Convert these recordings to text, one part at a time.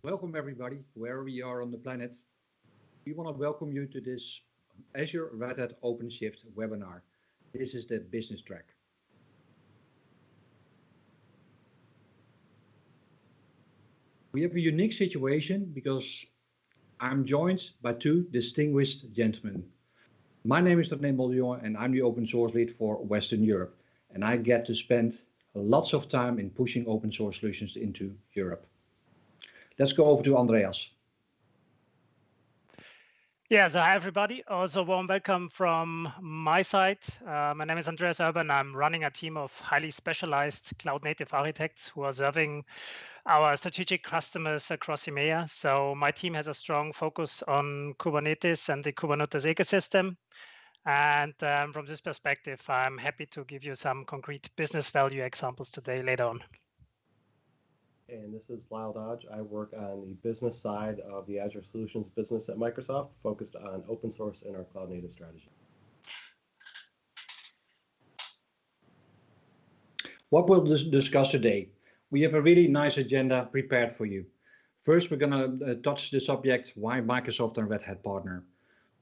Welcome everybody, wherever you are on the planet. We want to welcome you to this Azure Red Hat OpenShift webinar. This is the business track. We have a unique situation because I'm joined by two distinguished gentlemen. My name is René Mollion and I'm the open source lead for Western Europe. And I get to spend lots of time in pushing open source solutions into Europe. Let's go over to Andreas. Yeah, so hi everybody. Also warm welcome from my side. My name is Andreas Urban. I'm running a team of highly specialized cloud native architects who are serving our strategic customers across EMEA. So my team has a strong focus on Kubernetes and the Kubernetes ecosystem. And from this perspective, I'm happy to give you some concrete business value examples today later on. And this is Lyle Dodge. I work on the business side of the Azure Solutions business at Microsoft, focused on open source and our cloud native strategy. What we'll discuss today. We have a really nice agenda prepared for you. First, we're going to touch the subject, why Microsoft and Red Hat partner.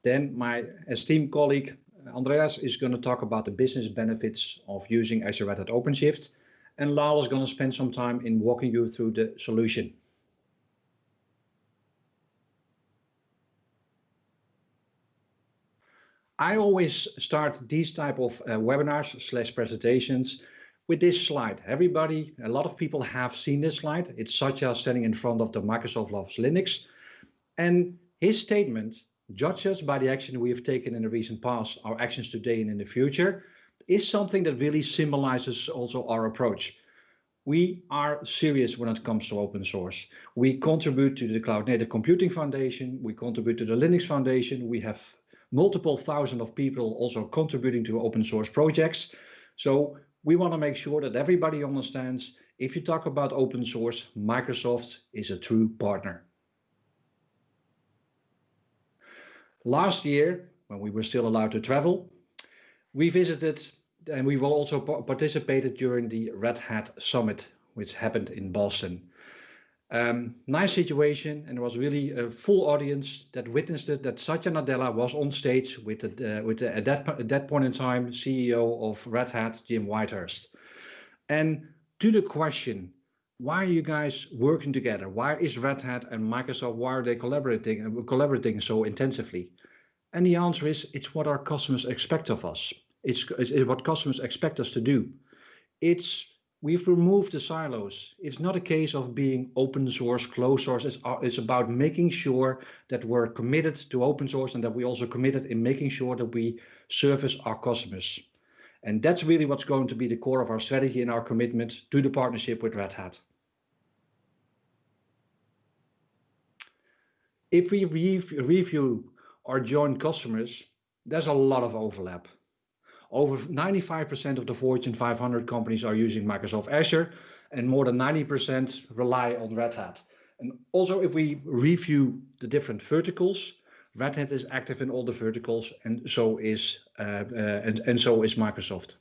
Then my esteemed colleague, Andreas, is going to talk about the business benefits of using Azure Red Hat OpenShift. And Lyle is going to spend some time in walking you through the solution. I always start these type of webinars / presentations with this slide. A lot of people have seen this slide. It's Satya standing in front of the Microsoft Loves Linux. And his statement, judge us by the action we have taken in the recent past, our actions today and in the future, is something that really symbolizes also our approach. We are serious when it comes to open source. We contribute to the Cloud Native Computing Foundation. We contribute to the Linux Foundation. We have multiple thousand of people also contributing to open source projects. So we want to make sure that everybody understands, if you talk about open source, Microsoft is a true partner. Last year, when we were still allowed to travel, we visited and we will also participated during the Red Hat Summit, which happened in Boston. Nice situation, and there was really a full audience that witnessed it, that Satya Nadella was on stage with the at that point in time, CEO of Red Hat, Jim Whitehurst. And to the question, why are you guys working together? Why is Red Hat and Microsoft, why are they collaborating so intensively? And the answer is, it's what our customers expect of us. It's what customers expect us to do. We've removed the silos. It's not a case of being open source, closed source. It's about making sure that we're committed to open source and that we also committed in making sure that we service our customers. And that's really what's going to be the core of our strategy and our commitment to the partnership with Red Hat. If we review our joint customers, there's a lot of overlap. Over 95% of the Fortune 500 companies are using Microsoft Azure, and more than 90% rely on Red Hat. And also, if we review the different verticals, Red Hat is active in all the verticals, and so is Microsoft.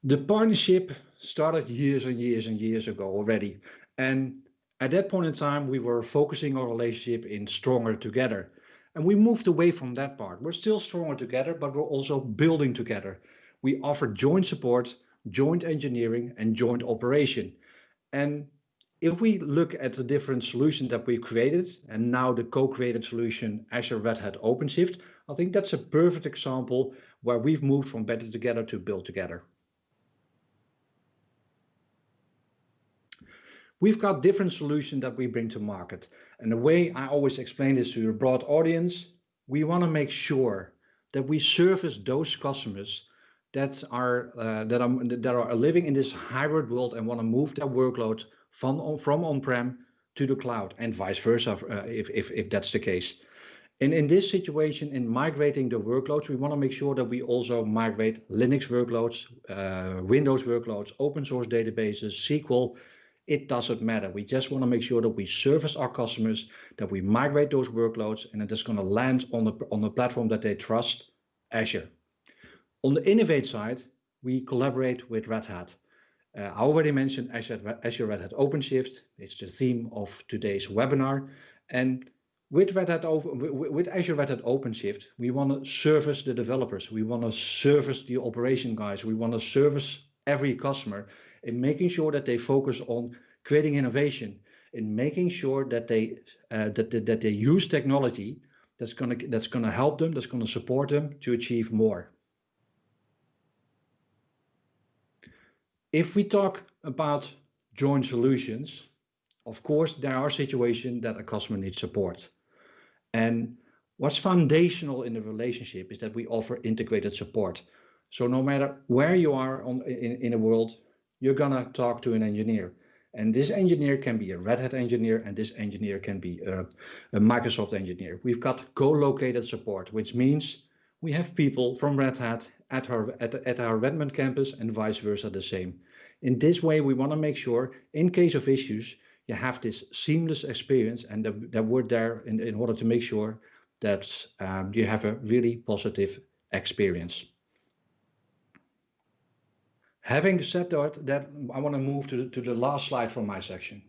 The partnership started years and years and years ago already, and at that point in time, we were focusing our relationship in stronger together. And we moved away from that part. We're still stronger together, but we're also building together. We offer joint support, joint engineering, and joint operation. And if we look at the different solutions that we've created, and now the co-created solution, Azure Red Hat OpenShift, I think that's a perfect example where we've moved from better together to build together. We've got different solutions that we bring to market. And the way I always explain this to a broad audience, we want to make sure that we service those customers that are living in this hybrid world and want to move their workload from on-prem to the cloud, and vice versa, if that's the case. And in this situation, in migrating the workloads, we want to make sure that we also migrate Linux workloads, Windows workloads, open source databases, SQL. It doesn't matter. We just want to make sure that we service our customers, that we migrate those workloads, and that it's going to land on the platform that they trust, Azure. On the innovate side, we collaborate with Red Hat. I already mentioned Azure Red Hat OpenShift. It's the theme of today's webinar. And with Azure Red Hat OpenShift, we want to service the developers. We want to service the operation guys. We want to service every customer in making sure that they focus on creating innovation, in making sure that they use technology that's gonna help them, that's gonna support them to achieve more. If we talk about joint solutions, of course, there are situations that a customer needs support. And what's foundational in the relationship is that we offer integrated support. So no matter where you are in the world, you're gonna talk to an engineer. And this engineer can be a Red Hat engineer, and this engineer can be a Microsoft engineer. We've got co-located support, which means we have people from Red Hat at our Redmond campus and vice versa the same. In this way, we want to make sure, in case of issues, you have this seamless experience, and that we're there in order to make sure that you have a really positive experience. Having said that, I want to move to the last slide from my section.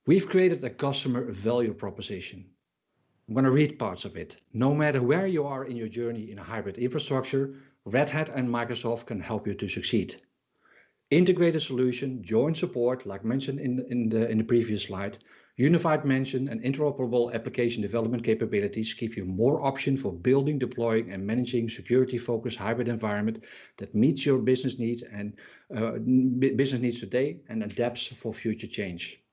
We've created a customer value proposition. I'm going to read parts of it. No matter where you are in your journey in a hybrid infrastructure, Red Hat and Microsoft can help you to succeed. Integrated solution, joint support, like mentioned in the previous slide, unified mention and interoperable application development capabilities give you more option for building, deploying, and managing security-focused hybrid environment that meets your business needs and business needs today and adapts for future change.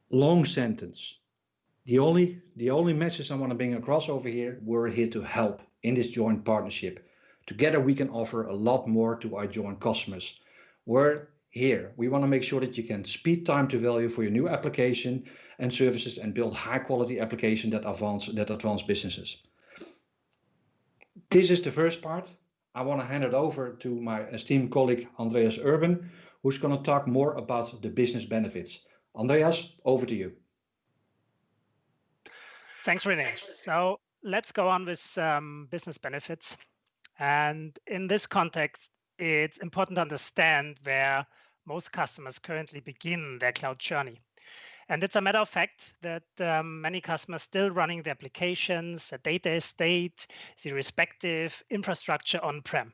Long sentence. The only message I want to bring across over here, we're here to help in this joint partnership. Together we can offer a lot more to our joint customers. We're here. We want to make sure that you can speed time to value for your new application and services and build high quality applications that advance businesses. This is the first part. I want to hand it over to my esteemed colleague Andreas Urban, who's going to talk more about the business benefits. Andreas, over to you. Thanks, Rene. So let's go on with business benefits. And in this context, it's important to understand where most customers currently begin their cloud journey. And it's a matter of fact that many customers still running the applications, a data estate, the respective infrastructure on-prem.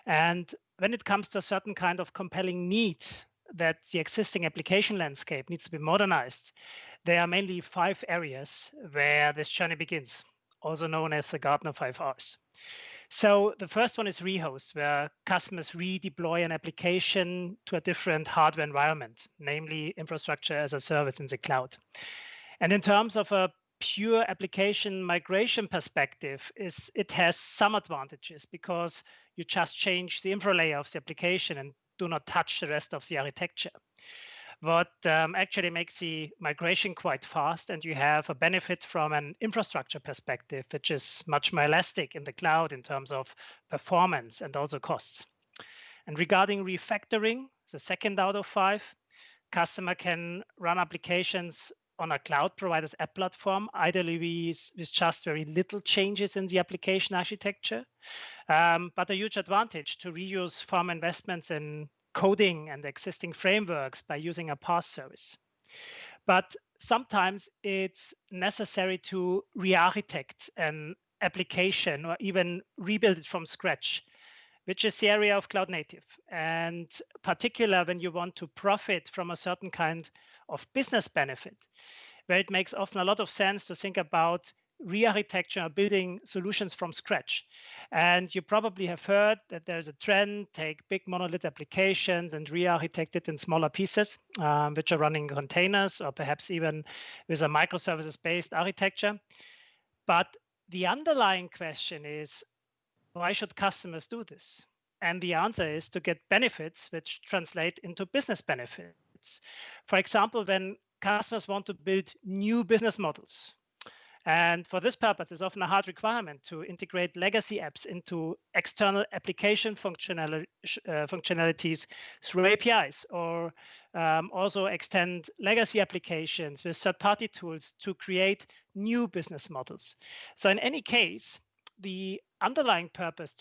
And when it comes to a certain kind of compelling need that the existing application landscape needs to be modernized, there are mainly 5 areas where this journey begins, also known as the Gartner 5 Rs. So the first one is rehost, where customers redeploy an application to a different hardware environment, namely infrastructure as a service in the cloud. And in terms of a pure application migration perspective, it has some advantages because you just change the infra layer of the application and do not touch the rest of the architecture. What actually makes the migration quite fast, and you have a benefit from an infrastructure perspective, which is much more elastic in the cloud in terms of performance and also costs. And regarding refactoring, the second out of 5, customer can run applications on a cloud provider's app platform, ideally with just very little changes in the application architecture, but a huge advantage to reuse farm investments in coding and existing frameworks by using a PaaS service. But sometimes it's necessary to re-architect an application or even rebuild it from scratch, which is the area of cloud native. And particular when you want to profit from a certain kind of business benefit, where it makes often a lot of sense to think about re-architecture or building solutions from scratch. And you probably have heard that there's a trend, take big monolith applications and re-architect it in smaller pieces, which are running containers or perhaps even with a microservices-based architecture. But the underlying question is, why should customers do this? And the answer is to get benefits which translate into business benefits. For example, when customers want to build new business models, and for this purpose, it's often a hard requirement to integrate legacy apps into external application functionalities through APIs, or also extend legacy applications with third-party tools to create new business models. So in any case, the underlying purpose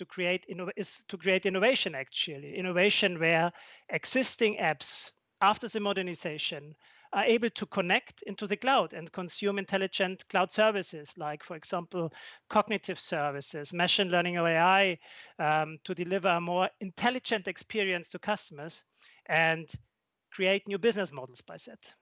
is to create innovation, actually. Innovation where existing apps, after the modernization, are able to connect into the cloud and consume intelligent cloud services, like, for example, cognitive services, machine learning or AI, to deliver a more intelligent experience to customers and create new business models by that.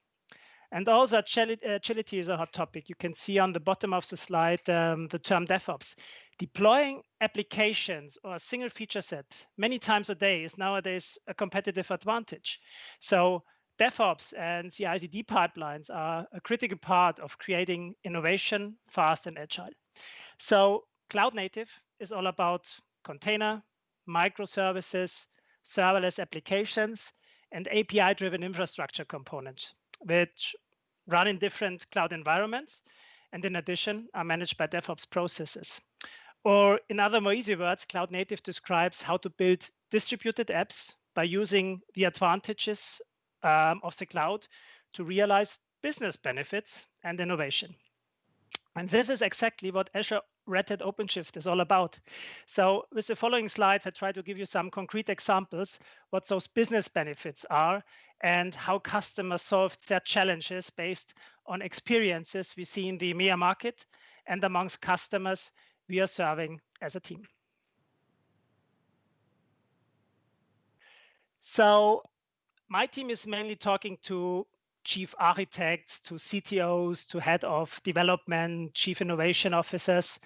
And also agility is a hot topic. You can see on the bottom of the slide the term DevOps. Deploying applications or a single feature set many times a day is nowadays a competitive advantage. So DevOps and CI/CD pipelines are a critical part of creating innovation fast and agile. So cloud native is all about container, microservices, serverless applications, and API-driven infrastructure components, which run in different cloud environments, and in addition are managed by DevOps processes. Or in other more easy words, cloud native describes how to build distributed apps by using the advantages of the cloud to realize business benefits and innovation. And this is exactly what Azure Red Hat OpenShift is all about. So with the following slides, I try to give you some concrete examples, what those business benefits are and how customers solved their challenges based on experiences we see in the EMEA market and amongst customers we are serving as a team. So my team is mainly talking to chief architects, to CTOs, to head of development, chief innovation officers,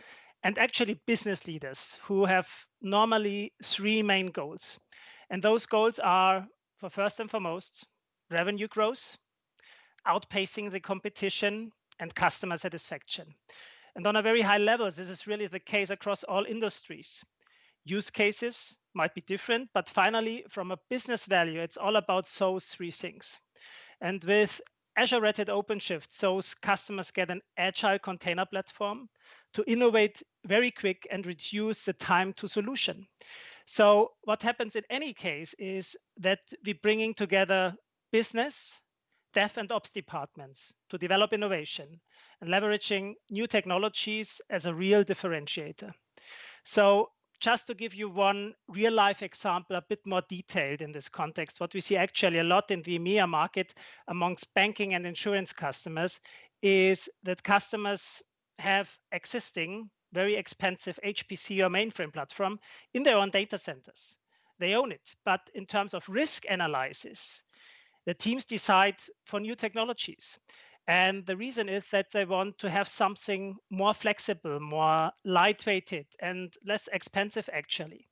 and actually business leaders who have normally three main goals. And those goals are, for first and foremost, revenue growth, outpacing the competition, and customer satisfaction. And on a very high level, this is really the case across all industries. Use cases might be different, but finally, from a business value, it's all about those three things. And with Azure Red Hat OpenShift, those customers get an agile container platform to innovate very quick and reduce the time to solution. So what happens in any case is that we're bringing together business, dev and ops departments to develop innovation and leveraging new technologies as a real differentiator. So just to give you one real life example, a bit more detailed in this context, what we see actually a lot in the EMEA market amongst banking and insurance customers is that customers have existing very expensive HPC or mainframe platform in their own data centers. They own it, but in terms of risk analysis, the teams decide for new technologies. And the reason is that they want to have something more flexible, more lightweighted, and less expensive, actually.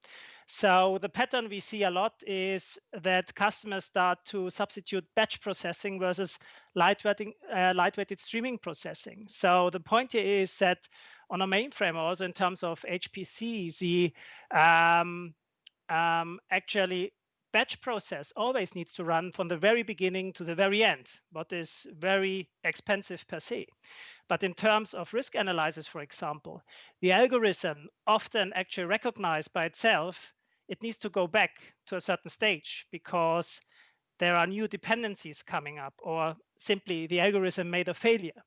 So the pattern we see a lot is that customers start to substitute batch processing versus lightweighted streaming processing. So the point here is that on a mainframe, also in terms of HPC, the actually batch process always needs to run from the very beginning to the very end, what is very expensive per se. But in terms of risk analysis, for example, the algorithm often actually recognized by itself, it needs to go back to a certain stage because there are new dependencies coming up, or simply the algorithm made a failure.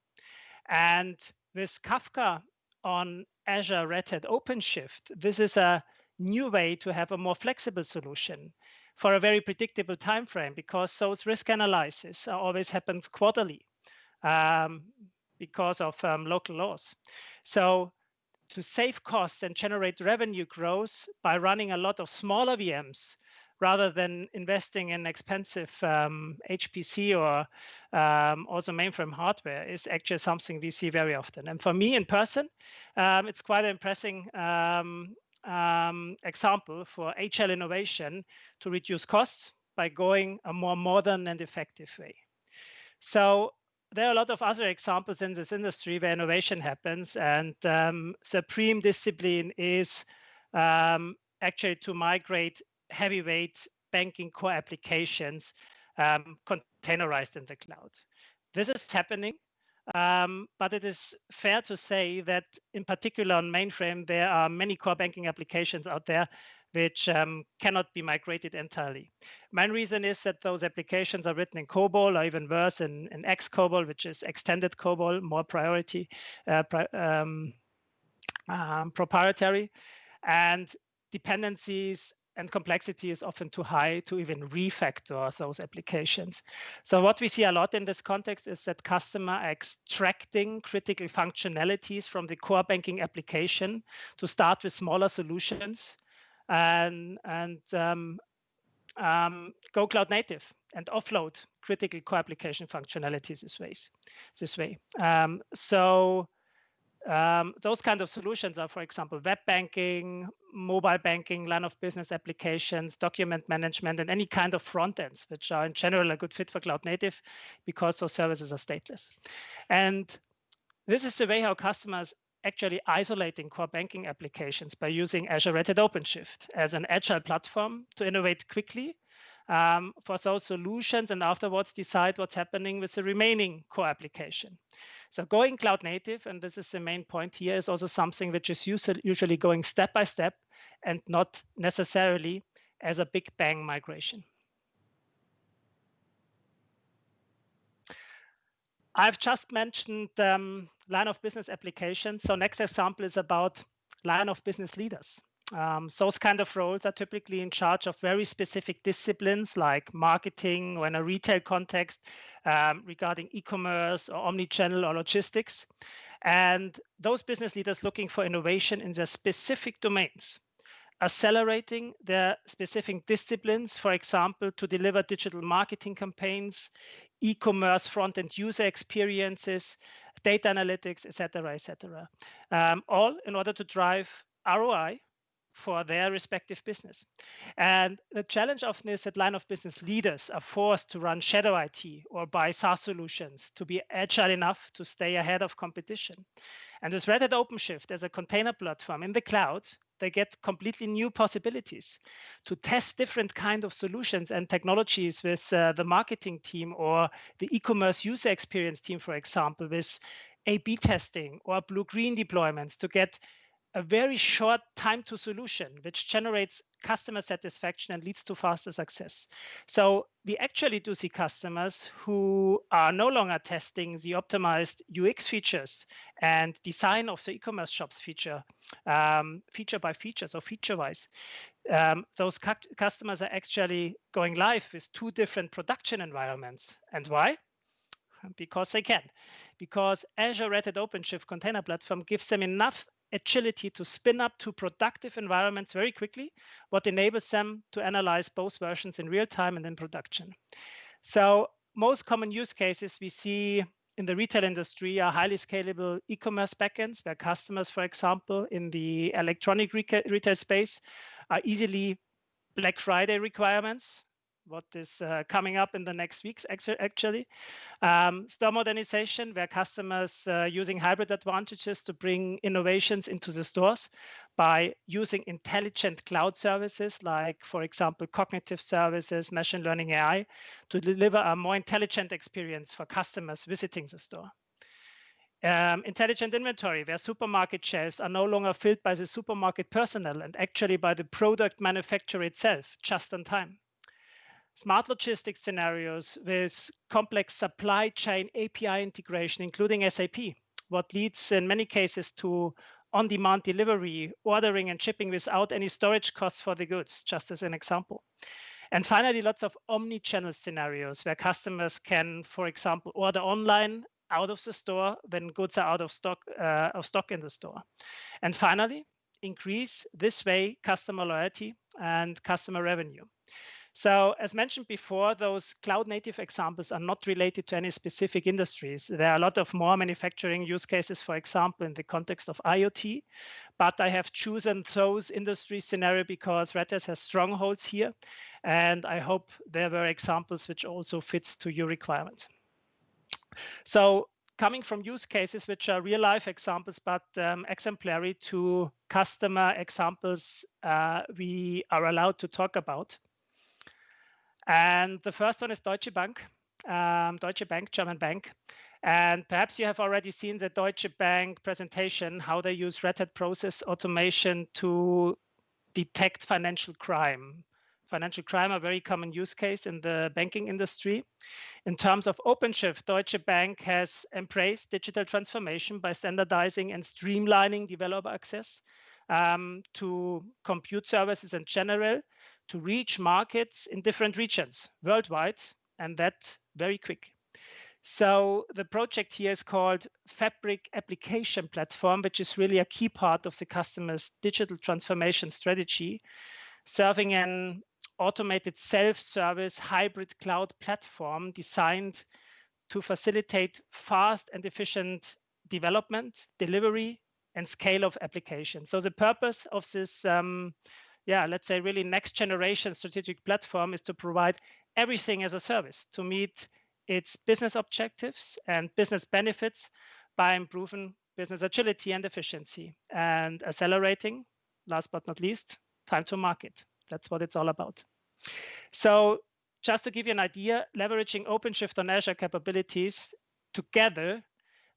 And with Kafka on Azure Red Hat OpenShift, this is a new way to have a more flexible solution for a very predictable time frame, because those risk analysis always happens quarterly because of local laws. So to save costs and generate revenue growth by running a lot of smaller VMs rather than investing in expensive HPC or also mainframe hardware is actually something we see very often. And for me in person, it's quite an impressive example for agile innovation to reduce costs by going a more modern and effective way. So there are a lot of other examples in this industry where innovation happens, and supreme discipline is actually to migrate heavyweight banking core applications containerized in the cloud. This is happening, but it is fair to say that in particular on mainframe, there are many core banking applications out there which cannot be migrated entirely. Main reason is that those applications are written in COBOL, or even worse in XCOBOL, which is extended COBOL, more priority proprietary, and dependencies and complexity is often too high to even refactor those applications. So what we see a lot in this context is that customers are extracting critical functionalities from the core banking application to start with smaller solutions and go cloud native and offload critical core application functionalities this way. Those kind of solutions are, for example, web banking, mobile banking, line of business applications, document management, and any kind of front ends, which are in general a good fit for cloud native because those services are stateless. And this is the way how customers actually isolating core banking applications by using Azure Red Hat OpenShift as an agile platform to innovate quickly for those solutions and afterwards decide what's happening with the remaining core application. So going cloud native, and this is the main point here, is also something which is usually going step by step and not necessarily as a big bang migration. I've just mentioned line of business applications. So next example is about line of business leaders. Those kind of roles are typically in charge of very specific disciplines like marketing or in a retail context regarding e-commerce or omnichannel or logistics. And those business leaders looking for innovation in their specific domains, accelerating their specific disciplines, for example, to deliver digital marketing campaigns, e-commerce front-end user experiences, data analytics, etc., all in order to drive ROI for their respective business. And the challenge often is that line of business leaders are forced to run shadow IT or buy SaaS solutions to be agile enough to stay ahead of competition. And with Red Hat OpenShift as a container platform in the cloud, they get completely new possibilities to test different kind of solutions and technologies with the marketing team or the e-commerce user experience team, for example, with A/B testing or blue-green deployments to get a very short time to solution, which generates customer satisfaction and leads to faster success. So we actually do see customers who are no longer testing the optimized UX features and design of the e-commerce shops feature by feature, so feature-wise. Those customers are actually going live with 2 different production environments. And why? Because they can. Because Azure Red Hat OpenShift container platform gives them enough agility to spin up 2 productive environments very quickly, what enables them to analyze both versions in real time and in production. So most common use cases we see in the retail industry are highly scalable e-commerce backends, where customers, for example, in the electronic retail space are easily Black Friday requirements, what is coming up in the next weeks, actually. Store modernization, where customers using hybrid advantages to bring innovations into the stores by using intelligent cloud services, like, for example, cognitive services, machine learning AI, to deliver a more intelligent experience for customers visiting the store. Intelligent inventory, where supermarket shelves are no longer filled by the supermarket personnel and actually by the product manufacturer itself, just in time. Smart logistics scenarios with complex supply chain API integration, including SAP, what leads in many cases to on-demand delivery, ordering and shipping without any storage costs for the goods, just as an example. And finally, lots of omni-channel scenarios where customers can, for example, order online out of the store when goods are out of stock in the store. And finally, increase this way customer loyalty and customer revenue. So as mentioned before, those cloud native examples are not related to any specific industries. There are a lot of more manufacturing use cases, for example, in the context of IoT, but I have chosen those industry scenario because Red Hat has strongholds here. And I hope there were examples which also fits to your requirements. So coming from use cases, which are real life examples, but exemplary to customer examples we are allowed to talk about. And the first one is Deutsche Bank, German bank. And perhaps you have already seen the Deutsche Bank presentation, how they use Red Hat process automation to detect financial crime, financial crime, a very common use case in the banking industry. In terms of OpenShift, Deutsche Bank has embraced digital transformation by standardizing and streamlining developer access to compute services in general, to reach markets in different regions worldwide, and that very quick. So the project here is called Fabric Application Platform, which is really a key part of the customer's digital transformation strategy, serving an automated self-service hybrid cloud platform designed to facilitate fast and efficient development, delivery, and scale of applications. So the purpose of this, let's say really next generation strategic platform is to provide everything as a service to meet its business objectives and business benefits by improving business agility and efficiency and accelerating, last but not least, time to market. That's what it's all about. So just to give you an idea, leveraging OpenShift on Azure capabilities together,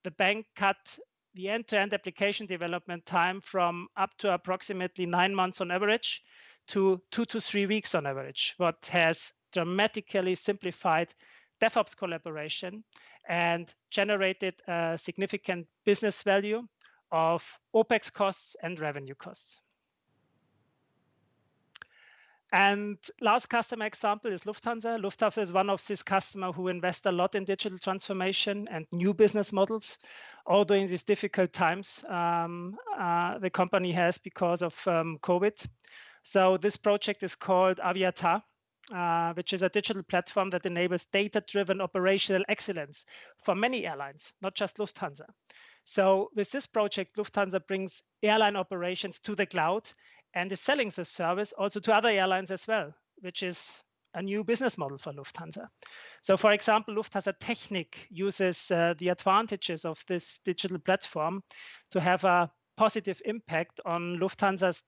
the bank cut the end-to-end application development time from up to approximately 9 months on average to 2 to 3 weeks on average, what has dramatically simplified DevOps collaboration and generated a significant business value of OPEX costs and revenue costs. And last customer example is Lufthansa. Lufthansa is one of these customers who invest a lot in digital transformation and new business models, although in these difficult times the company has because of COVID. So this project is called Aviatar, which is a digital platform that enables data-driven operational excellence for many airlines, not just Lufthansa. So with this project, Lufthansa brings airline operations to the cloud and is selling this service also to other airlines as well, which is a new business model for Lufthansa. So for example, Lufthansa Technik uses the advantages of this digital platform to have a positive impact on Lufthansa's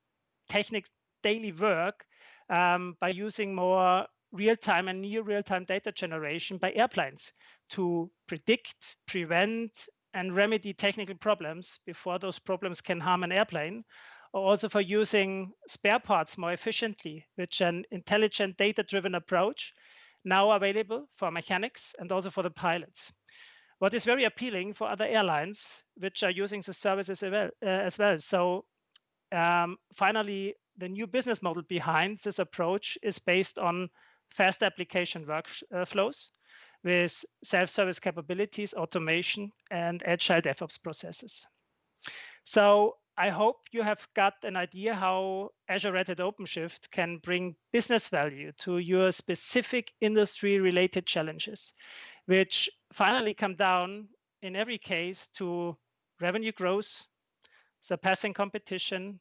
Technik daily work by using more real-time and near real-time data generation by airplanes to predict, prevent, and remedy technical problems before those problems can harm an airplane, or also for using spare parts more efficiently, which an intelligent data-driven approach now available for mechanics and also for the pilots. What is very appealing for other airlines, which are using the services as well. So finally, the new business model behind this approach is based on fast application workflows with self-service capabilities, automation, and agile DevOps processes. So I hope you have got an idea how Azure Red Hat OpenShift can bring business value to your specific industry-related challenges, which finally come down in every case to revenue growth, surpassing competition,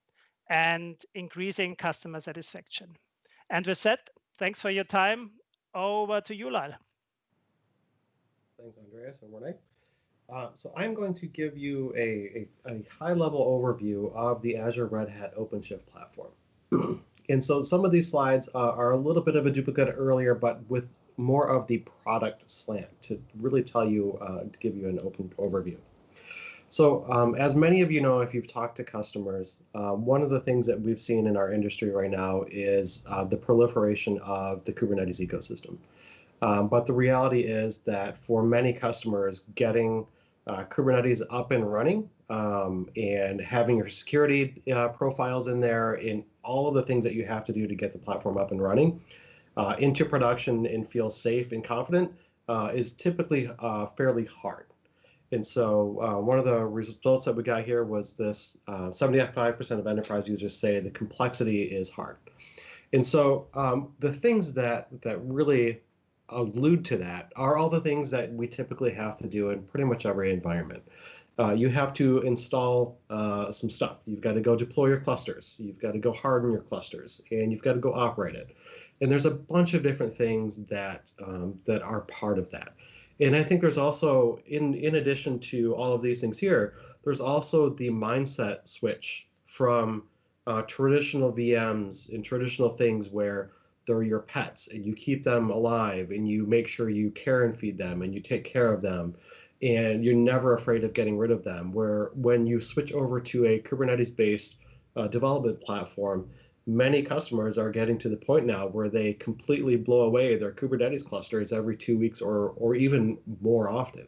and increasing customer satisfaction. And with that, thanks for your time. Over to you, Lyle. Thanks, Andreas and Renee. So I'm going to give you a high-level overview of the Azure Red Hat OpenShift platform. And so some of these slides are a little bit of a duplicate earlier, but with more of the product slant to really tell you, to give you an open overview. So as many of you know, if you've talked to customers, one of the things that we've seen in our industry right now is the proliferation of the Kubernetes ecosystem. But the reality is that for many customers, getting Kubernetes up and running and having your security profiles in there and all of the things that you have to do to get the platform up and running into production and feel safe and confident is typically fairly hard. And so one of the results that we got here was this 75% of enterprise users say the complexity is hard. And so the things that really allude to that are all the things that we typically have to do in pretty much every environment. You have to install some stuff. You've got to go deploy your clusters. You've got to go harden your clusters, and you've got to go operate it. And there's a bunch of different things that that are part of that. And I think there's also, in addition to all of these things here, there's also the mindset switch from traditional VMs and traditional things where they're your pets and you keep them alive and you make sure you care and feed them and you take care of them and you're never afraid of getting rid of them. Where when you switch over to a Kubernetes-based development platform, many customers are getting to the point now where they completely blow away their Kubernetes clusters every 2 weeks or even more often.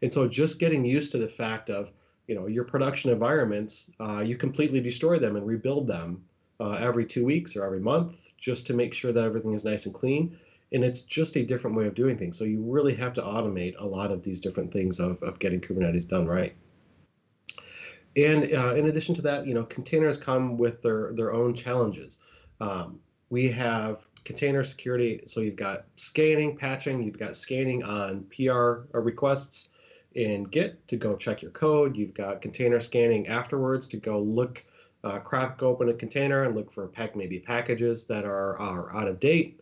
And so just getting used to the fact of, your production environments, you completely destroy them and rebuild them every 2 weeks or every month just to make sure that everything is nice and clean. And it's just a different way of doing things. So you really have to automate a lot of these different things of getting Kubernetes done right. And in addition to that, containers come with their own challenges. We have container security, so you've got scanning, patching, you've got scanning on PR requests in Git to go check your code. You've got container scanning afterwards to go look, crack open a container and look for maybe packages that are out of date.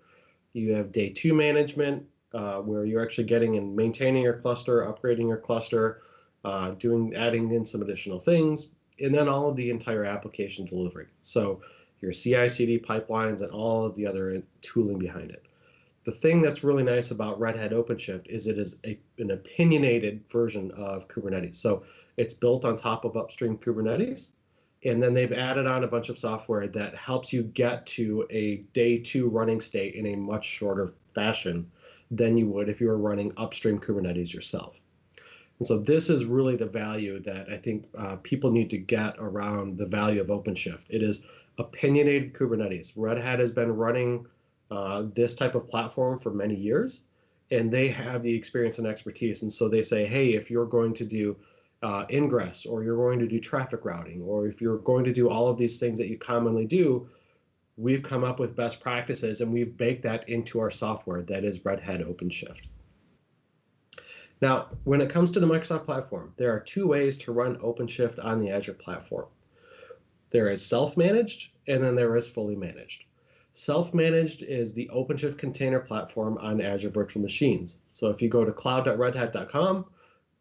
You have day 2 management, where you're actually getting and maintaining your cluster, upgrading your cluster, adding in some additional things, and then all of the entire application delivery. So your CI/CD pipelines and all of the other tooling behind it. The thing that's really nice about Red Hat OpenShift is it is an opinionated version of Kubernetes. So it's built on top of upstream Kubernetes, and then they've added on a bunch of software that helps you get to a day 2 running state in a much shorter fashion than you would if you were running upstream Kubernetes yourself. And so this is really the value that I think people need to get around the value of OpenShift. It is opinionated Kubernetes. Red Hat has been running this type of platform for many years, and they have the experience and expertise. And so they say, hey, if you're going to do ingress, or you're going to do traffic routing, or if you're going to do all of these things that you commonly do, we've come up with best practices, and we've baked that into our software that is Red Hat OpenShift. Now, when it comes to the Microsoft platform, there are 2 ways to run OpenShift on the Azure platform. There is self-managed, and then there is fully managed. Self-managed is the OpenShift container platform on Azure virtual machines. So if you go to cloud.redhat.com,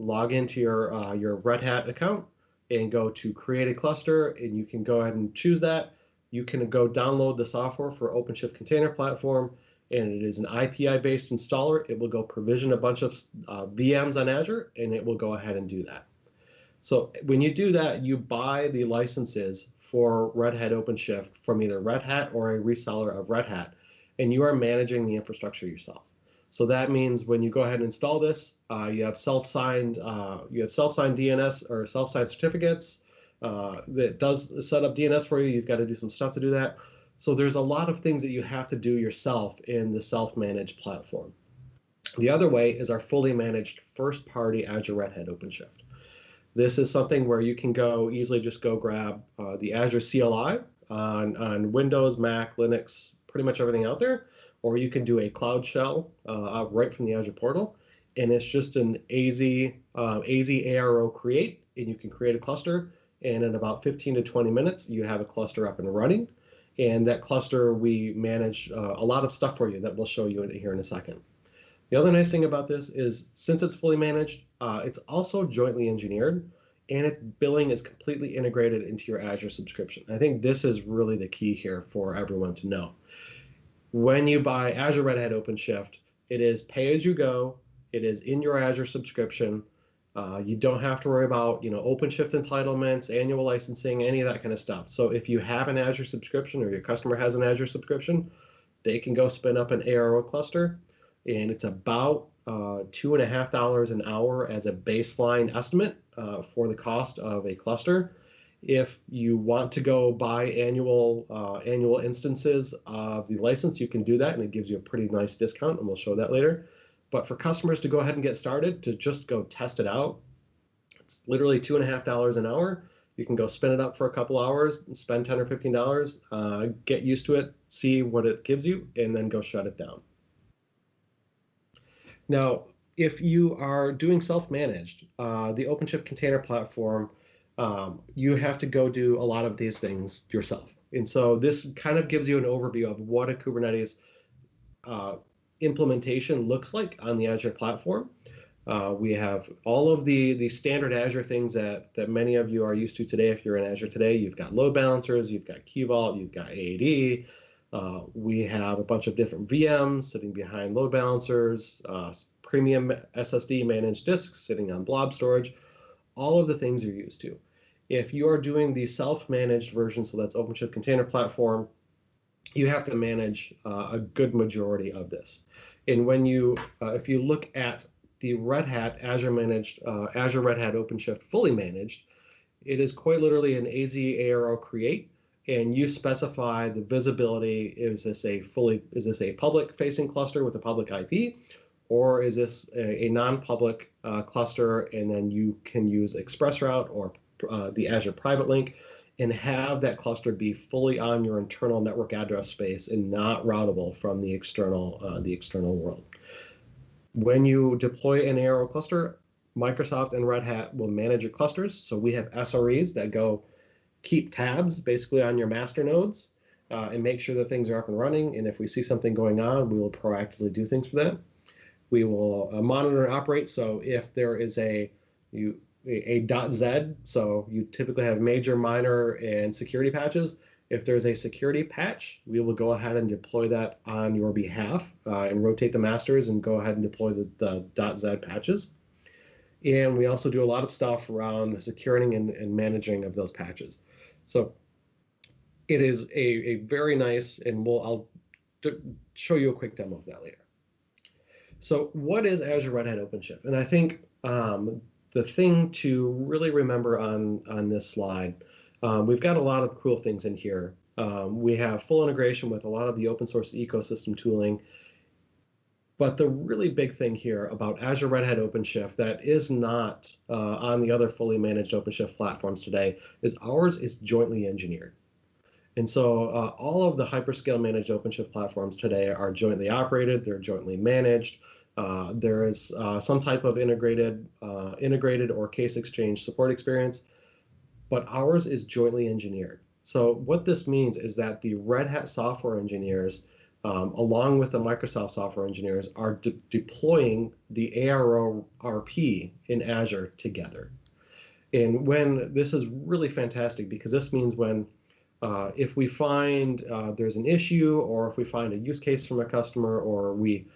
log into your Red Hat account, and go to create a cluster, and you can go ahead and choose that. You can go download the software for OpenShift container platform, and it is an API-based installer. It will go provision a bunch of VMs on Azure, and it will go ahead and do that. So when you do that, you buy the licenses for Red Hat OpenShift from either Red Hat or a reseller of Red Hat, and you are managing the infrastructure yourself. So that means when you go ahead and install this, you have self-signed DNS or self-signed certificates that does set up DNS for you. You've got to do some stuff to do that. So there's a lot of things that you have to do yourself in the self-managed platform. The other way is our fully managed first-party Azure Red Hat OpenShift. This is something where you can easily just go grab the Azure CLI on Windows, Mac, Linux, pretty much everything out there, or you can do a Cloud Shell right from the Azure portal, and it's just an AZ ARO create, and you can create a cluster, and in about 15 to 20 minutes, you have a cluster up and running. And that cluster, we manage a lot of stuff for you that we'll show you here in a second. The other nice thing about this is, since it's fully managed, it's also jointly engineered, and its billing is completely integrated into your Azure subscription. I think this is really the key here for everyone to know. When you buy Azure Red Hat OpenShift, it is pay as you go. It is in your Azure subscription. You don't have to worry about OpenShift entitlements, annual licensing, any of that kind of stuff. So if you have an Azure subscription, or your customer has an Azure subscription, they can go spin up an ARO cluster, and it's about $2.50 an hour as a baseline estimate for the cost of a cluster. If you want to go buy annual instances of the license, you can do that, and it gives you a pretty nice discount, and we'll show that later. But for customers to go ahead and get started, to just go test it out, it's literally $2.50 an hour. You can go spin it up for a couple hours, spend $10 or $15, get used to it, see what it gives you, and then go shut it down. Now, if you are doing self-managed, the OpenShift container platform, you have to go do a lot of these things yourself. And so this kind of gives you an overview of what a Kubernetes implementation looks like on the Azure platform. We have all of the standard Azure things that many of you are used to today. If you're in Azure today, you've got load balancers, you've got Key Vault, you've got AAD. We have a bunch of different VMs sitting behind load balancers, premium SSD managed disks sitting on blob storage, all of the things you're used to. If you are doing the self-managed version, so that's OpenShift Container Platform, you have to manage a good majority of this. And when you, if you look at the Red Hat Azure managed, Azure Red Hat OpenShift fully managed, it is quite literally an AZ ARO create, and you specify the visibility. Is this a public facing cluster with a public IP, or is this a non-public cluster, and then you can use ExpressRoute or the Azure private link and have that cluster be fully on your internal network address space and not routable from the external world. When you deploy an ARO cluster, Microsoft and Red Hat will manage your clusters. So we have SREs that go keep tabs basically on your master nodes and make sure that things are up and running. And if we see something going on, we will proactively do things for that. We will monitor and operate. So if there is a .z, so you typically have major, minor, and security patches. If there's a security patch, we will go ahead and deploy that on your behalf and rotate the masters and go ahead and deploy the .z patches. And we also do a lot of stuff around the securing and managing of those patches. So it is a very nice, and I'll show you a quick demo of that later. So what is Azure Red Hat OpenShift? And I think the thing to really remember on this slide, we've got a lot of cool things in here. We have full integration with a lot of the open source ecosystem tooling. But the really big thing here about Azure Red Hat OpenShift that is not on the other fully managed OpenShift platforms today is ours is jointly engineered. And so all of the hyperscale managed OpenShift platforms today are jointly operated, they're jointly managed. There is some type of integrated or case exchange support experience, but ours is jointly engineered. So what this means is that the Red Hat software engineers, along with the Microsoft software engineers, are deploying the ARO RP in Azure together. And when this is really fantastic, because this means when if we find there's an issue, or if we find a use case from a customer, or we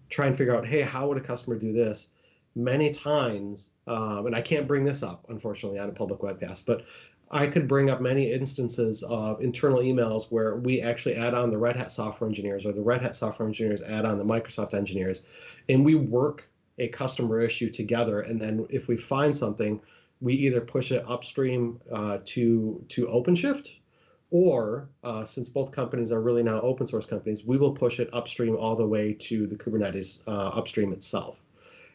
try and figure out, hey, how would a customer do this? Many times, and I can't bring this up, unfortunately, on a public webcast, but I could bring up many instances of internal emails where we actually add on the Red Hat software engineers, or the Red Hat software engineers add on the Microsoft engineers, and we work a customer issue together. And then if we find something, we either push it upstream to OpenShift, or since both companies are really now open source companies, we will push it upstream all the way to the Kubernetes upstream itself.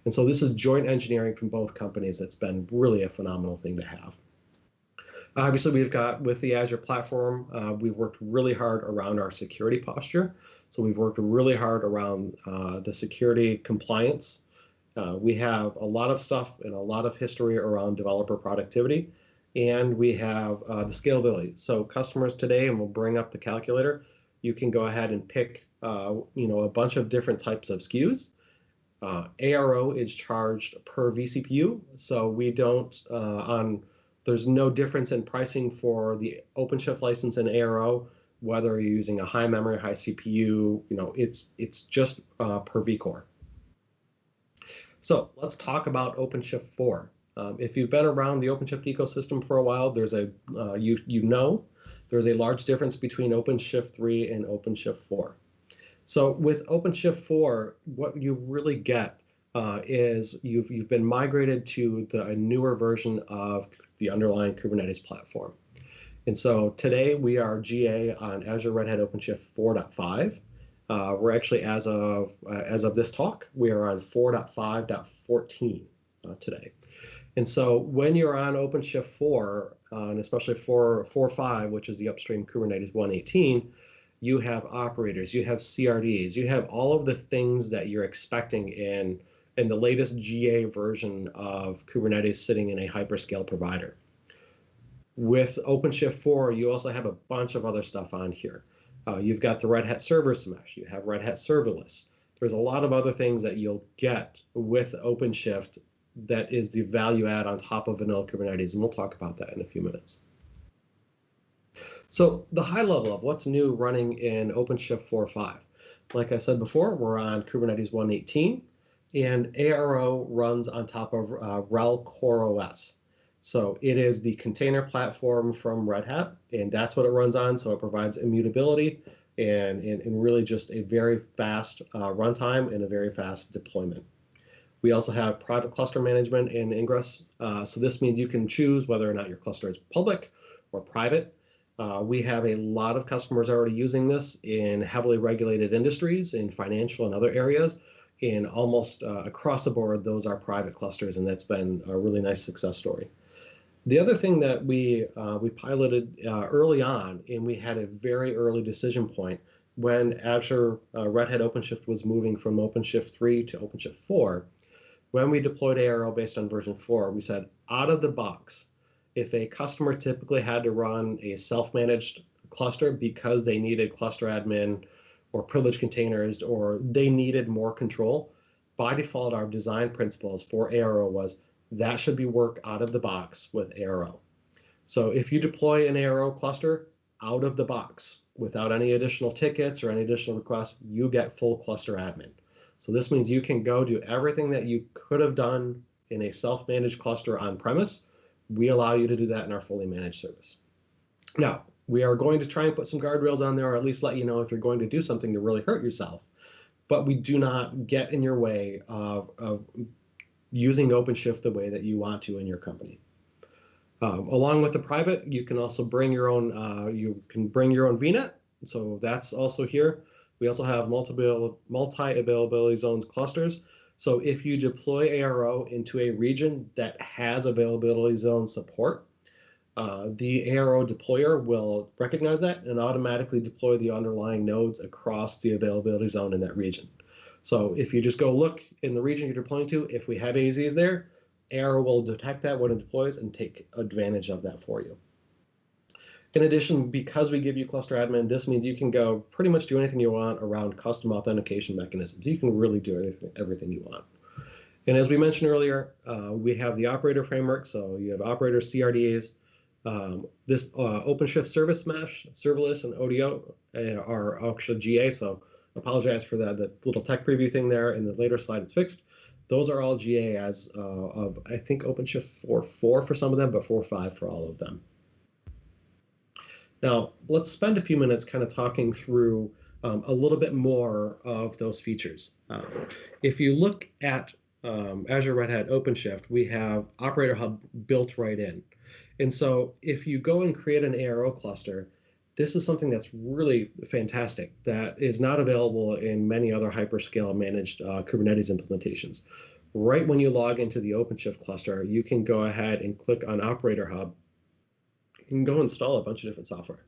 And so this is joint engineering from both companies. That's been really a phenomenal thing to have. Obviously, we've got, with the Azure platform, we've worked really hard around our security posture. So we've worked really hard around the security compliance. We have a lot of stuff and a lot of history around developer productivity. And we have the scalability. So customers today, and we'll bring up the calculator, you can go ahead and pick a bunch of different types of SKUs. ARO is charged per vCPU. So we don't, there's no difference in pricing for the OpenShift license and ARO, whether you're using a high memory, high CPU, it's just per vCore. So let's talk about OpenShift 4. If you've been around the OpenShift ecosystem for a while, there's there's a large difference between OpenShift 3 and OpenShift 4. So with OpenShift 4, what you really get is you've been migrated to a newer version of the underlying Kubernetes platform. And so today we are GA on Azure Red Hat OpenShift 4.5. We're actually, as of this talk, we are on 4.5.14 today. And so when you're on OpenShift 4, and especially 4.5, which is the upstream Kubernetes 1.18, you have operators, you have CRDs, you have all of the things that you're expecting in the latest GA version of Kubernetes sitting in a hyperscale provider. With OpenShift 4, you also have a bunch of other stuff on here. You've got the Red Hat Service Mesh, you have Red Hat Serverless. There's a lot of other things that you'll get with OpenShift that is the value add on top of vanilla Kubernetes, and we'll talk about that in a few minutes. So the high level of what's new running in OpenShift 4.5. Like I said before, we're on Kubernetes 1.18, and ARO runs on top of RHEL CoreOS. So it is the container platform from Red Hat, and that's what it runs on. So it provides immutability and really just a very fast runtime and a very fast deployment. We also have private cluster management and ingress. So this means you can choose whether or not your cluster is public or private. We have a lot of customers already using this in heavily regulated industries, in financial and other areas. And almost across the board, those are private clusters, and that's been a really nice success story. The other thing that we piloted early on, and we had a very early decision point when Azure Red Hat OpenShift was moving from OpenShift 3 to OpenShift 4. When we deployed ARO based on version 4, we said out of the box, if a customer typically had to run a self-managed cluster because they needed cluster admin or privileged containers, or they needed more control, by default, our design principles for ARO was that should be worked out of the box with ARO. So if you deploy an ARO cluster out of the box without any additional tickets or any additional requests, you get full cluster admin. So this means you can go do everything that you could have done in a self-managed cluster on-premise. We allow you to do that in our fully managed service. Now, we are going to try and put some guardrails on there, or at least let you know if you're going to do something to really hurt yourself. But we do not get in your way of using OpenShift the way that you want to in your company. Along with the private, you can also bring your own. You can bring your own VNet. So that's also here. We also have multi-availability zones clusters. So if you deploy ARO into a region that has availability zone support, the ARO deployer will recognize that and automatically deploy the underlying nodes across the availability zone in that region. So if you just go look in the region you're deploying to, if we have AZs there, ARO will detect that when it deploys and take advantage of that for you. In addition, because we give you cluster admin, this means you can go pretty much do anything you want around custom authentication mechanisms. You can really do everything you want. And as we mentioned earlier, we have the operator framework. So you have operators, CRDs. This OpenShift Service Mesh, Serverless, and ODO are actually GA. So apologize for that. The little tech preview thing there in the later slide, it's fixed. Those are all GA as of, I think, OpenShift 4.4 for some of them, but 4.5 for all of them. Now, let's spend a few minutes kind of talking through a little bit more of those features. If you look at Azure Red Hat OpenShift, we have Operator Hub built right in. And so if you go and create an ARO cluster, this is something that's really fantastic that is not available in many other hyperscale managed Kubernetes implementations. Right when you log into the OpenShift cluster, you can go ahead and click on Operator Hub. You can go install a bunch of different software.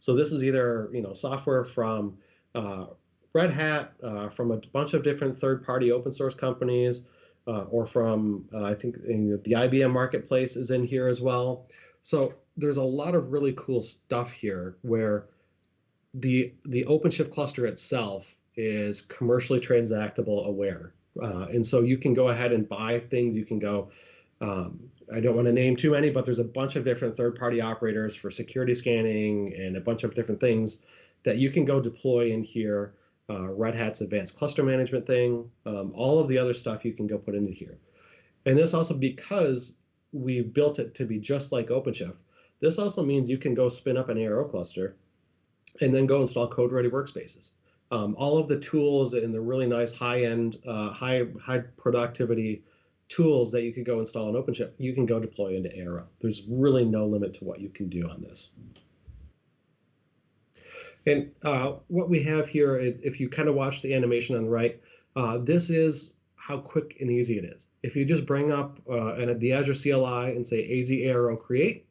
So this is either software from Red Hat, from a bunch of different third-party open source companies, or from I think the IBM Marketplace is in here as well. So there's a lot of really cool stuff here where the OpenShift cluster itself is commercially transactable aware. And so you can go ahead and buy things. You can go, I don't want to name too many, but there's a bunch of different third-party operators for security scanning and a bunch of different things that you can go deploy in here. Red Hat's advanced cluster management thing, all of the other stuff you can go put into here. And this also, because we built it to be just like OpenShift, this also means you can go spin up an ARO cluster and then go install code-ready workspaces. All of the tools and the really nice high-end, high productivity tools that you could go install on OpenShift, you can go deploy into ARO. There's really no limit to what you can do on this. And what we have here is, if you kind of watch the animation on the right, this is how quick and easy it is. If you just bring up the Azure CLI and say AZ ARO create,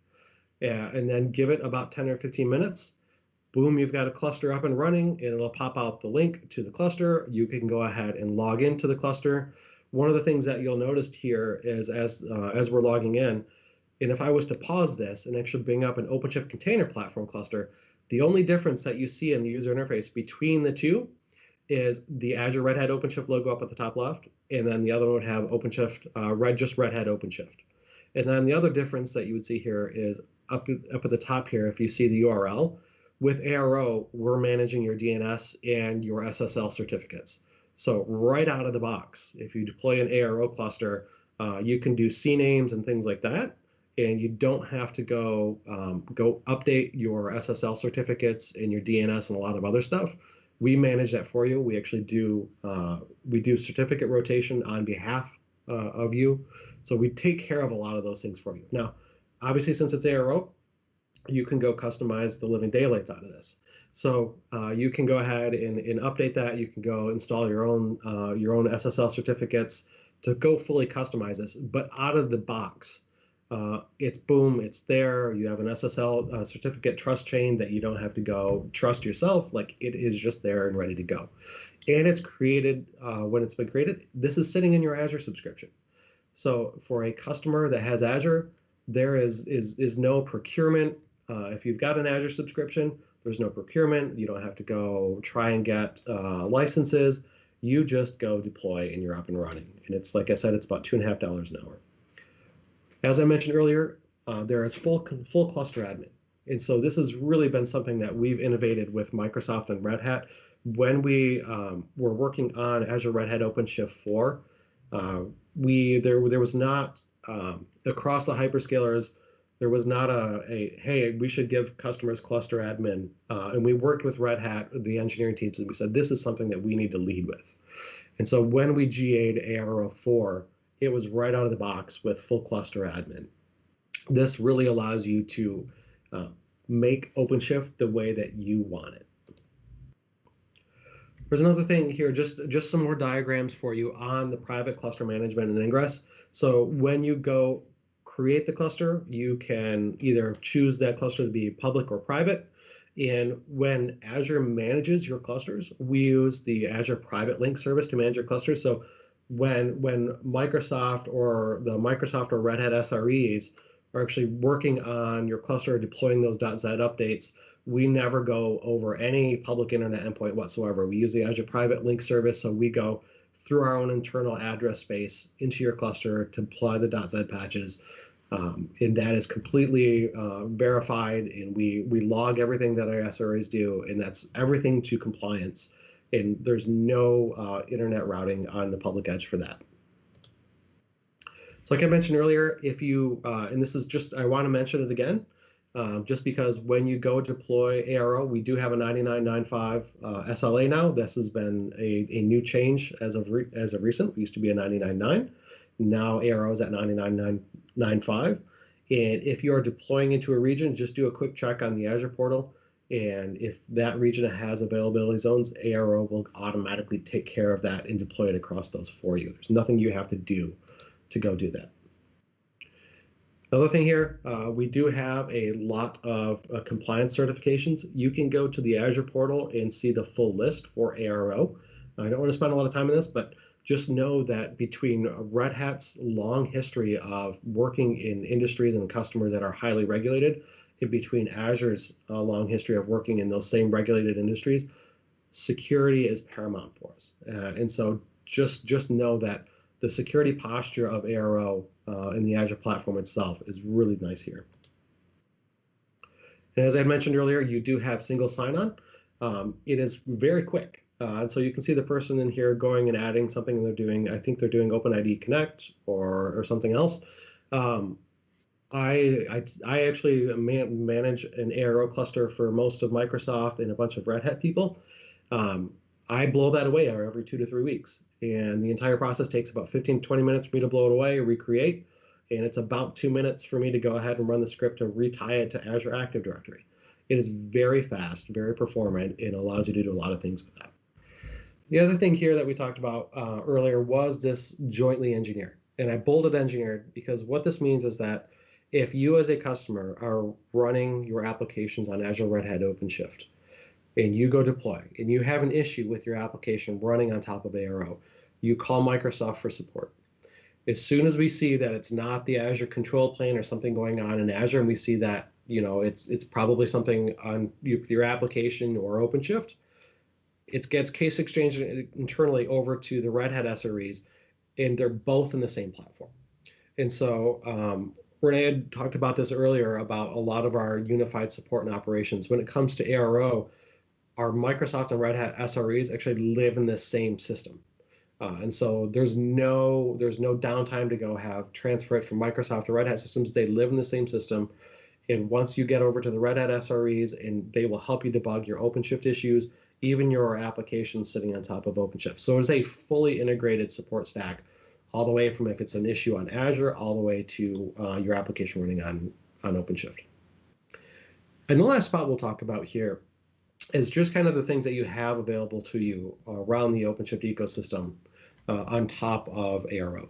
and then give it about 10 or 15 minutes, boom, you've got a cluster up and running, and it'll pop out the link to the cluster. You can go ahead and log into the cluster. One of the things that you'll notice here is as we're logging in, and if I was to pause this and actually bring up an OpenShift container platform cluster, the only difference that you see in the user interface between the two is the Azure Red Hat OpenShift logo up at the top left, and then the other one would have OpenShift, just Red Hat OpenShift. And then the other difference that you would see here is up at the top here, if you see the URL, with ARO, we're managing your DNS and your SSL certificates. So right out of the box, if you deploy an ARO cluster, you can do CNAMEs and things like that. and you don't have to go update your SSL certificates and your DNS and a lot of other stuff. We manage that for you. We actually do certificate rotation on behalf of you. So we take care of a lot of those things for you. Now, obviously, since it's ARO, you can go customize the living daylights out of this. So you can go ahead and update that. You can go install your own SSL certificates to go fully customize this. But out of the box, it's boom, it's there. You have an SSL certificate trust chain that you don't have to go trust yourself. Like, it is just there and ready to go. And it's created, when it's been created, this is sitting in your Azure subscription. So for a customer that has Azure, there is no procurement. If you've got an Azure subscription, there's no procurement. You don't have to go try and get licenses. You just go deploy and you're up and running. And it's, like I said, it's about $2.50 an hour. As I mentioned earlier, there is full cluster admin. And so this has really been something that we've innovated with Microsoft and Red Hat. When we were working on Azure Red Hat OpenShift 4, there was not, across the hyperscalers, there was not a hey, we should give customers cluster admin. And we worked with Red Hat, the engineering teams, and we said, this is something that we need to lead with. And so when we GA'd ARO 4, it was right out of the box with full cluster admin. This really allows you to make OpenShift the way that you want it. There's another thing here, just some more diagrams for you on the private cluster management and ingress. So when you go create the cluster, you can either choose that cluster to be public or private. And when Azure manages your clusters, we use the Azure Private Link service to manage your clusters. So when Microsoft or Red Hat SREs are actually working on your cluster, deploying those .z updates, we never go over any public internet endpoint whatsoever. We use the Azure Private Link service, so we go through our own internal address space into your cluster to apply the .z patches. And that is completely verified, and we log everything that our SREs do, and that's everything to compliance. And there's no internet routing on the public edge for that. So like I mentioned earlier, if you, and this is just, I want to mention it again, just because when you go deploy ARO, we do have a 99.95 SLA now. This has been a new change as of recent. We used to be a 99.9. Now ARO is at 99.95. And if you're deploying into a region, just do a quick check on the Azure portal. And if that region has availability zones, ARO will automatically take care of that and deploy it across those for you. There's nothing you have to do to go do that. Another thing here, we do have a lot of compliance certifications. You can go to the Azure portal and see the full list for ARO. I don't want to spend a lot of time on this, but just know that between Red Hat's long history of working in industries and customers that are highly regulated, and between Azure's long history of working in those same regulated industries, security is paramount for us. And so just know that the security posture of ARO in the Azure platform itself is really nice here. And as I mentioned earlier, you do have single sign-on. It is very quick. And so you can see the person in here going and adding something, and they're doing, I think they're doing OpenID Connect or something else. I actually manage an ARO cluster for most of Microsoft and a bunch of Red Hat people. I blow that away every 2 to 3 weeks. And the entire process takes about 15 to 20 minutes for me to blow it away, recreate. And it's about 2 minutes for me to go ahead and run the script to retie it to Azure Active Directory. It is very fast, very performant, and allows you to do a lot of things with that. The other thing here that we talked about earlier was this jointly engineered. And I bolded engineered because what this means is that if you as a customer are running your applications on Azure Red Hat OpenShift, and you go deploy, and you have an issue with your application running on top of ARO, you call Microsoft for support. As soon as we see that it's not the Azure control plane or something going on in Azure, and we see that it's probably something on your application or OpenShift, it gets case exchanged internally over to the Red Hat SREs, and they're both in the same platform. And so Renee had talked about this earlier about a lot of our unified support and operations. When it comes to ARO, our Microsoft and Red Hat SREs actually live in this same system. And so there's no downtime to go transfer it from Microsoft to Red Hat systems. They live in the same system. And once you get over to the Red Hat SREs, and they will help you debug your OpenShift issues, even your applications sitting on top of OpenShift. So it's a fully integrated support stack, all the way from if it's an issue on Azure, all the way to your application running on OpenShift. And the last spot we'll talk about here is just kind of the things that you have available to you around the OpenShift ecosystem on top of ARO.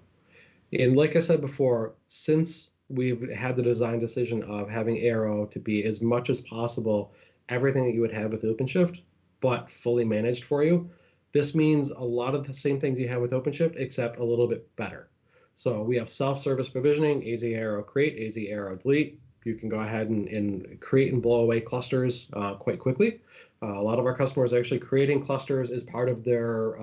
And like I said before, since we've had the design decision of having ARO to be as much as possible everything that you would have with OpenShift, but fully managed for you, this means a lot of the same things you have with OpenShift, except a little bit better. So we have self-service provisioning, AZ ARO create, AZ ARO delete. You can go ahead and create and blow away clusters quite quickly. A lot of our customers are actually creating clusters as part of their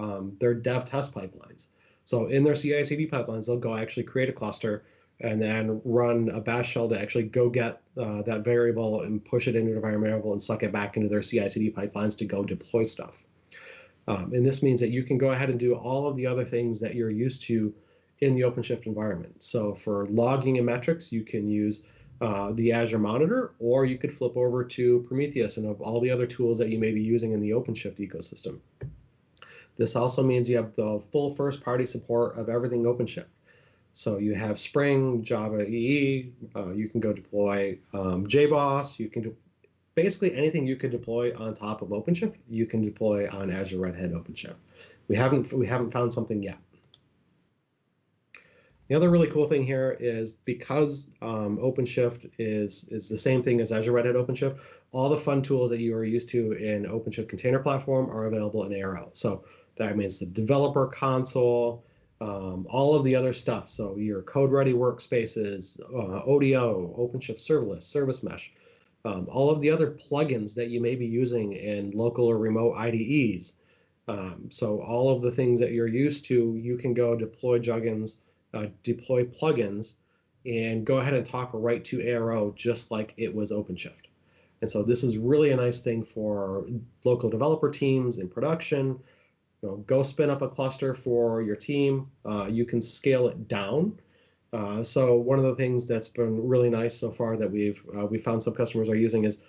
dev test pipelines. So in their CI/CD pipelines, they'll go actually create a cluster and then run a bash shell to actually go get that variable and push it into an environment variable and suck it back into their CI/CD pipelines to go deploy stuff. And this means that you can go ahead and do all of the other things that you're used to in the OpenShift environment. So for logging and metrics, you can use the Azure Monitor, or you could flip over to Prometheus and of all the other tools that you may be using in the OpenShift ecosystem. This also means you have the full first-party support of everything OpenShift. So you have Spring, Java EE, you can go deploy JBoss, you can basically anything you could deploy on top of OpenShift, you can deploy on Azure Red Hat OpenShift. We haven't found something yet. The other really cool thing here is because OpenShift is the same thing as Azure Red Hat OpenShift, all the fun tools that you are used to in OpenShift Container Platform are available in ARO. So that means the developer console, all of the other stuff. So your code-ready workspaces, ODO, OpenShift Serverless, Service Mesh, all of the other plugins that you may be using in local or remote IDEs. So all of the things that you're used to, you can go deploy plugins, and go ahead and talk right to ARO just like it was OpenShift. And so this is really a nice thing for local developer teams in production. Go spin up a cluster for your team. You can scale it down. So one of the things that's been really nice so far that we found some customers are using is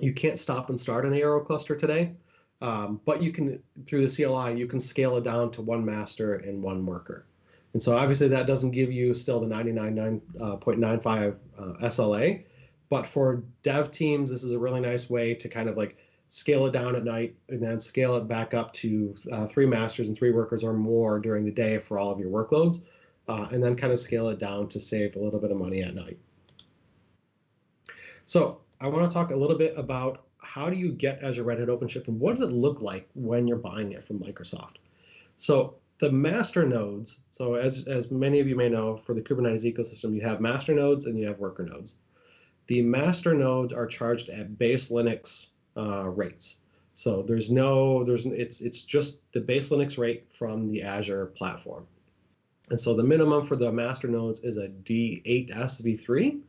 you can't stop and start an ARO cluster today, but you can, through the CLI, you can scale it down to one master and one worker. And so obviously that doesn't give you still the 99.95 SLA, but for dev teams, this is a really nice way to kind of like scale it down at night and then scale it back up to 3 masters and 3 workers or more during the day for all of your workloads, and then kind of scale it down to save a little bit of money at night. So I want to talk a little bit about how do you get Azure Red Hat OpenShift and what does it look like when you're buying it from Microsoft. So the master nodes, so as many of you may know, for the Kubernetes ecosystem, you have master nodes and you have worker nodes. The master nodes are charged at base Linux rates. So it's just the base Linux rate from the Azure platform. And so the minimum for the master nodes is a D8S v3.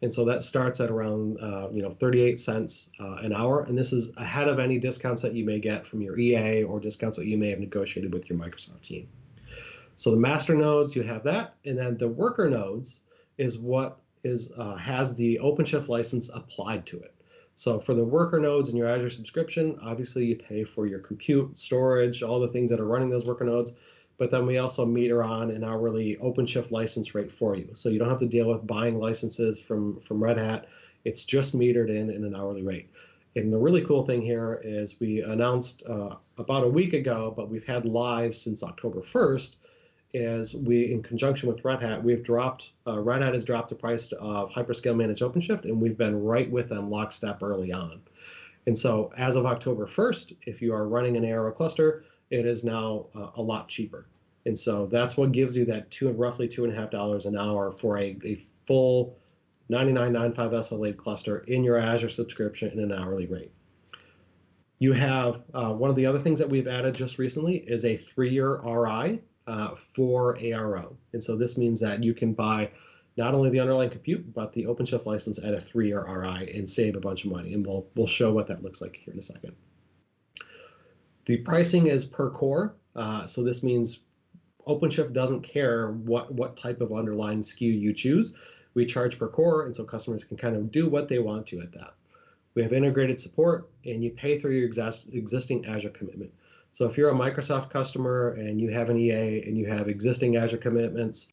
And so that starts at around 38 cents an hour. And this is ahead of any discounts that you may get from your EA or discounts that you may have negotiated with your Microsoft team. So the master nodes, you have that. And then the worker nodes is what has the OpenShift license applied to it. So for the worker nodes in your Azure subscription, obviously you pay for your compute, storage, all the things that are running those worker nodes. But then we also meter on an hourly OpenShift license rate for you. So you don't have to deal with buying licenses from Red Hat. It's just metered in an hourly rate. And the really cool thing here is we announced about a week ago, but we've had live since October 1st, is we, in conjunction with Red Hat, Red Hat has dropped the price of hyperscale managed OpenShift, and we've been right with them lockstep early on. And so as of October 1st, if you are running an ARO cluster, it is now a lot cheaper. And so that's what gives you that roughly $2.50 an hour for a full 99.95 SLA cluster in your Azure subscription in an hourly rate. You have one of the other things that we've added just recently is a 3-year RI for ARO. And so this means that you can buy not only the underlying compute, but the OpenShift license at a 3-year RI and save a bunch of money. And we'll show what that looks like here in a second. The pricing is per core. So this means OpenShift doesn't care what type of underlying SKU you choose. We charge per core, and so customers can kind of do what they want to at that. We have integrated support, and you pay through your existing Azure commitment. So if you're a Microsoft customer and you have an EA and you have existing Azure commitments,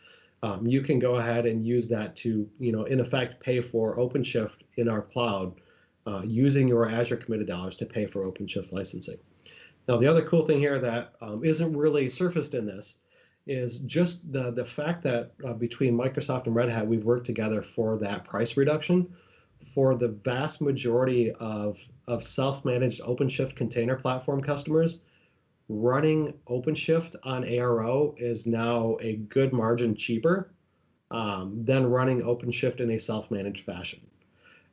you can go ahead and use that to, in effect, pay for OpenShift in our cloud using your Azure committed dollars to pay for OpenShift licensing. Now, the other cool thing here that isn't really surfaced in this is just the fact that between Microsoft and Red Hat, we've worked together for that price reduction. For the vast majority of self-managed OpenShift container platform customers, running OpenShift on ARO is now a good margin cheaper than running OpenShift in a self-managed fashion.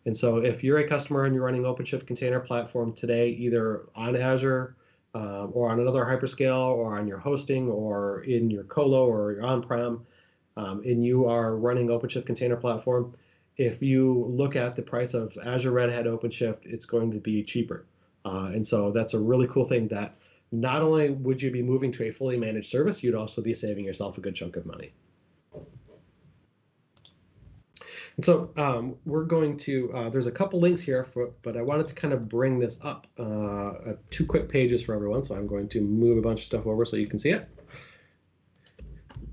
And so if you're a customer and you're running OpenShift container platform today, either on Azure or on another hyperscale or on your hosting or in your colo or your on-prem, and you are running OpenShift container platform, if you look at the price of Azure Red Hat OpenShift, it's going to be cheaper. And so that's a really cool thing that not only would you be moving to a fully managed service, you'd also be saving yourself a good chunk of money. And so we're going to, there's a couple links here, but I wanted to kind of bring this up 2 quick pages for everyone. So I'm going to move a bunch of stuff over so you can see it.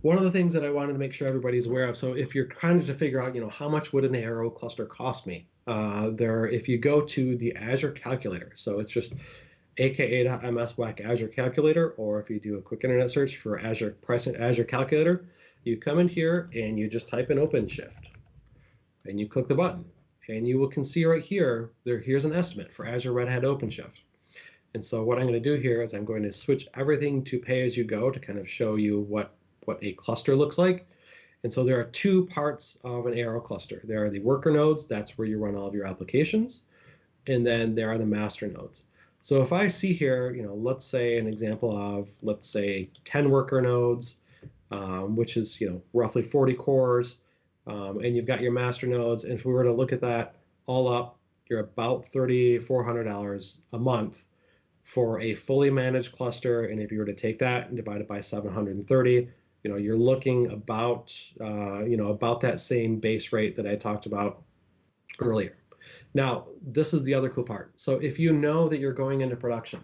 One of the things that I wanted to make sure everybody's aware of, so if you're trying to figure out, how much would an ARO cluster cost me, if you go to the Azure calculator, so it's just aka.ms/WAC Azure calculator, or if you do a quick internet search for Azure pricing Azure calculator, you come in here and you just type in OpenShift, and you click the button, and you can see right here, here's an estimate for Azure Red Hat OpenShift. And so what I'm going to do here is I'm going to switch everything to pay-as-you-go to kind of show you what a cluster looks like. And so there are 2 parts of an ARO cluster. There are the worker nodes, that's where you run all of your applications, and then there are the master nodes. So if I see here, let's say an example of, let's say 10 worker nodes, which is, roughly 40 cores, and you've got your master nodes. And if we were to look at that all up, you're about $3,400 a month for a fully managed cluster. And if you were to take that and divide it by 730, you're looking about, about that same base rate that I talked about earlier. Now, this is the other cool part. So if you know that you're going into production,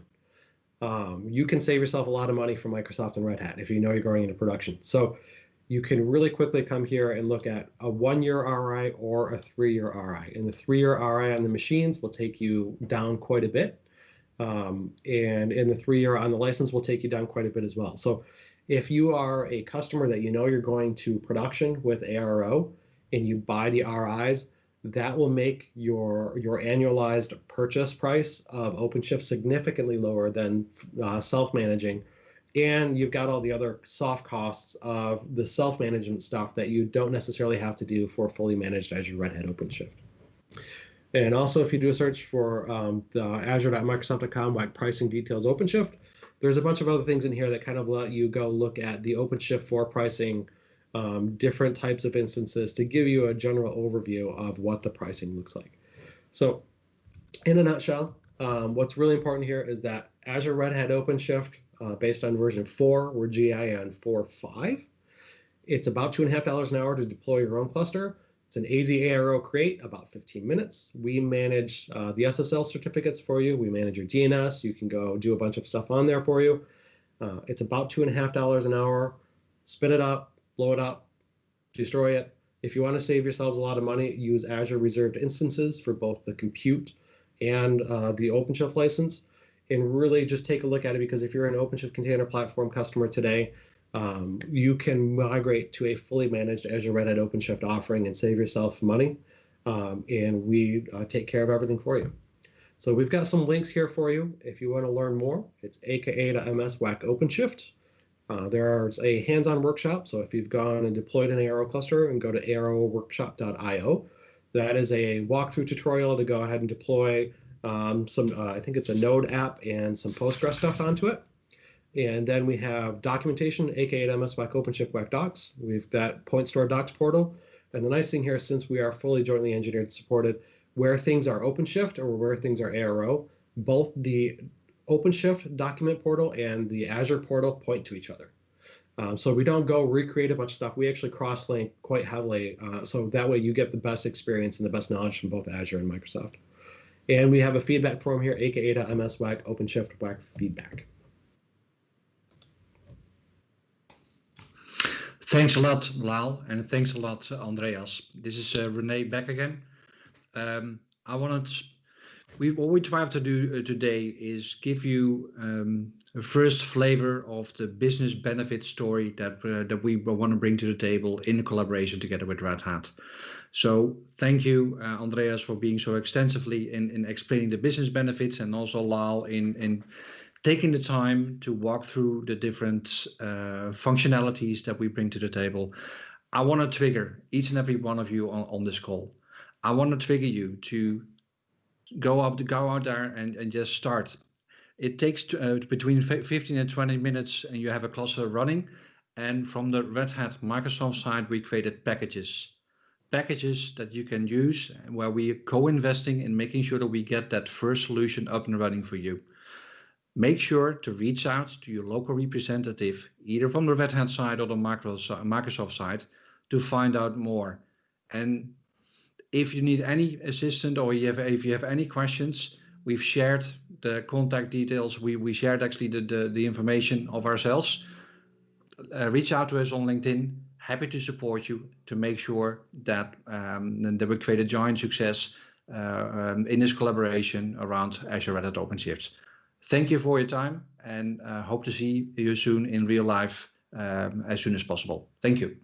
you can save yourself a lot of money from Microsoft and Red Hat if you know you're going into production. So you can really quickly come here and look at a 1-year RI or a 3-year RI. And the 3-year RI on the machines will take you down quite a bit. And in the 3-year on the license will take you down quite a bit as well. So if you are a customer that you're going to production with ARO and you buy the RIs, that will make your annualized purchase price of OpenShift significantly lower than self-managing. And you've got all the other soft costs of the self-management stuff that you don't necessarily have to do for fully managed Azure Red Hat OpenShift. And also, if you do a search for the azure.microsoft.com like pricing details OpenShift, there's a bunch of other things in here that kind of let you go look at the OpenShift for pricing, different types of instances to give you a general overview of what the pricing looks like. So in a nutshell, what's really important here is that Azure Red Hat OpenShift, based on version 4, we're GI on 4.5. It's about $2.50 an hour to deploy your own cluster. It's an AZ ARO create, about 15 minutes. We manage the SSL certificates for you. We manage your DNS. You can go do a bunch of stuff on there for you. It's about $2.50 an hour. Spin it up, blow it up, destroy it. If you want to save yourselves a lot of money, use Azure reserved instances for both the compute and the OpenShift license. And really just take a look at it, because if you're an OpenShift container platform customer today, you can migrate to a fully managed Azure Red Hat OpenShift offering and save yourself money. And we take care of everything for you. So we've got some links here for you. If you want to learn more, it's aka.ms/WAC OpenShift. There's a hands-on workshop. So if you've gone and deployed an ARO cluster and go to aroworkshop.io, that is a walkthrough tutorial to go ahead and deploy I think it's a Node app and some Postgres stuff onto it. And then we have documentation, aka.ms/WAC OpenShift WAC docs. We've got point store docs portal. And the nice thing here, since we are fully jointly engineered and supported, where things are OpenShift or where things are ARO, both the OpenShift document portal and the Azure portal point to each other. So we don't go recreate a bunch of stuff. We actually cross-link quite heavily. So that way you get the best experience and the best knowledge from both Azure and Microsoft. And we have a feedback form here, aka.mswag OpenShift WAG feedback. Thanks a lot, Lal, and thanks a lot, Andreas. This is Renee back again. What we try to do today is give you a first flavor of the business benefit story that we want to bring to the table in collaboration together with Red Hat. So thank you, Andreas, for being so extensively in explaining the business benefits, and also Lal in taking the time to walk through the different functionalities that we bring to the table. I want to trigger each and every one of you on this call. I want to trigger you to go out there and just start. It takes between 15 and 20 minutes, and you have a cluster running. And from the Red Hat Microsoft side, we created packages that you can use, where we are co-investing in making sure that we get that first solution up and running for you. Make sure to reach out to your local representative, either from the Red Hat side or the Microsoft side, to find out more. And if you need any assistance, or if you have any questions, we've shared the contact details. We shared actually the information of ourselves. Reach out to us on LinkedIn. Happy to support you to make sure that we create a joint success in this collaboration around Azure Red Hat OpenShift. Thank you for your time, and hope to see you soon in real life as soon as possible. Thank you.